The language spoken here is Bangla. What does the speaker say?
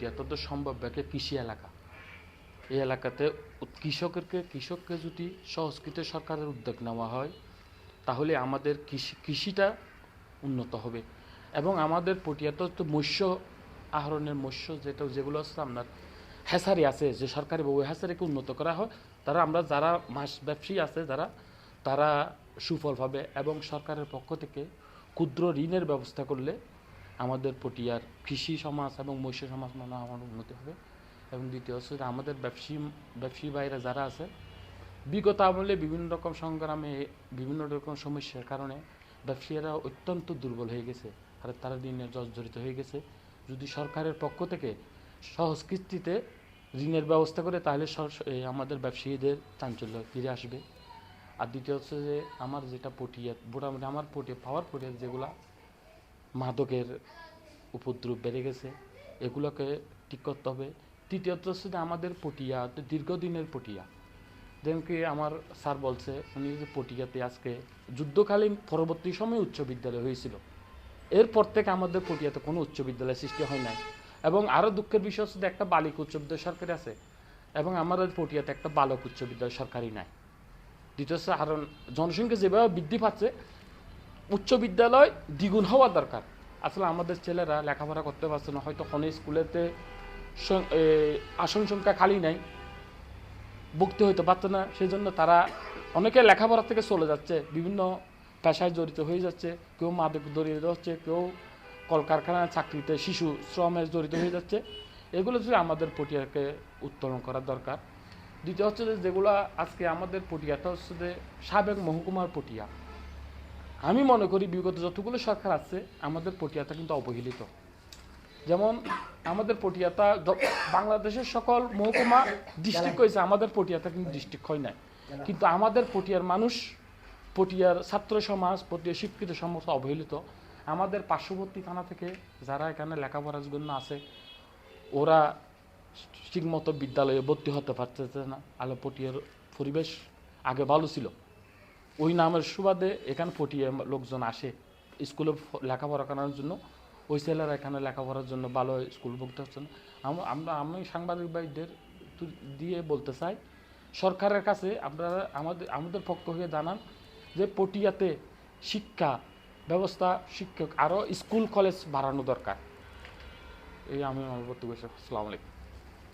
যতদূর সম্ভব একটা কৃষি এলাকা, এই এলাকাতে কৃষককে যদি সংস্কৃত সরকারের উদ্যোগ নেওয়া হয় তাহলে আমাদের কৃষিটা উন্নত হবে। এবং আমাদের পটিয়াতে তো মৎস্য আহরণের যেগুলো হচ্ছে আপনার হ্যাচারি আছে, যে সরকারি ওই হ্যাচারিকে উন্নত করা হয়, আমরা যারা মাছ ব্যবসায়ী আছে তারা সুফল পাবে। এবং সরকারের পক্ষ থেকে ক্ষুদ্র ঋণের ব্যবস্থা করলে আমাদের পটিয়ার কৃষি সমাজ এবং মৎস্য সমাজ মনে হয় আমার উন্নতি হবে। এবং দ্বিতীয় হচ্ছে আমাদের ব্যবসায়ী বাইরে যারা আছে, বিগত আমলে বিভিন্ন রকম সংগ্রামে বিভিন্ন রকম সমস্যার কারণে ব্যবসায়ীরা অত্যন্ত দুর্বল হয়ে গেছে, আর তারা ঋণে জর্জরিত হয়ে গেছে। যদি সরকারের পক্ষ থেকে সহজ কিস্তিতে ঋণের ব্যবস্থা করে তাহলে আমাদের ব্যবসায়ীদের চাঞ্চল্য ফিরে আসবে। আর দ্বিতীয় হচ্ছে যে আমার যেটা পটিয়া মোটামুটি আমার পাওয়ার পটিয়া যেগুলা মাদকের উপদ্রব বেড়ে গেছে, এগুলোকে ঠিক করতে হবে। তৃতীয়ত হচ্ছে যে আমাদের পটিয়া দীর্ঘদিনের পটিয়া, যেমন কি আমার স্যার বলছে, উনি যে পটিয়াতে আজকে যুদ্ধকালীন পরবর্তী সময়ে উচ্চ বিদ্যালয় হয়েছিল, এরপর থেকে আমাদের পটিয়াতে কোনো উচ্চ বিদ্যালয় সৃষ্টি হয় নাই। এবং আরও দুঃখের বিষয় হচ্ছে একটা বালিক উচ্চ বিদ্যালয় সরকারি আছে এবং আমাদের পটিয়াতে একটা বালক উচ্চ বিদ্যালয় সরকারি নাই। দ্বিতীয় হচ্ছে আরও জনসংখ্যা যেভাবে বৃদ্ধি পাচ্ছে, উচ্চ বিদ্যালয় দ্বিগুণ হওয়া দরকার। আসলে আমাদের ছেলেরা লেখাপড়া করতে পারছে না, হয়তো কোনো স্কুলেতে আসন সংখ্যা খালি নাই, ভর্তি হইতে পারছে না, সেই জন্য তারা অনেকে লেখাপড়া থেকে চলে যাচ্ছে, বিভিন্ন পেশায় জড়িত হয়ে যাচ্ছে, কেউ মাদক জড়িত হচ্ছে, কেউ কলকারখানার চাকরিতে শিশু শ্রমে জড়িত হয়ে যাচ্ছে। এগুলো যদি আমাদের পটিয়াকে উত্তোলন করার দরকার। দ্বিতীয় হচ্ছে যে যেগুলো আজকে আমাদের পটিয়াটা হচ্ছে যে সাবেক মহকুমার পটিয়া, আমি মনে করি বিগত যতগুলো সরকার আছে আমাদের পটিয়াটা কিন্তু অবহেলিত। যেমন আমাদের পটিয়াটা বাংলাদেশের সকল মহকুমা ডিস্ট্রিক্ট হয়েছে, আমাদের পটিয়াটা কিন্তু ডিস্ট্রিক্ট হয় নাই। কিন্তু আমাদের পটিয়ার মানুষ, পটিয়ার ছাত্র সমাজ, পটিয়ার শিক্ষিত সমাজ অবহেলিত। আমাদের পার্শ্ববর্তী থানা থেকে যারা এখানে লেখাপড়ার জন্য আছে, ওরা ঠিকমতো বিদ্যালয়ে ভর্তি হতে পারতেছে না। আলো পটিয়ার পরিবেশ আগে ভালো ছিল, ওই নামের সুবাদে এখানে পটিয়া লোকজন আসে স্কুলে লেখাপড়া করার জন্য, ওই ছেলেরা এখানে লেখাপড়ার জন্য ভালো স্কুল ভর্তি হচ্ছে না। আমি সাংবাদিক ভাইদের দিয়ে বলতে চাই, সরকারের কাছে আপনারা আমাদের পক্ষ হয়ে জানান যে পটিয়াতে শিক্ষা ব্যবস্থা, শিক্ষক আরও স্কুল কলেজ বাড়ানো দরকার। এই আমি আমার বক্তব্য। আসসালামু আলাইকুম।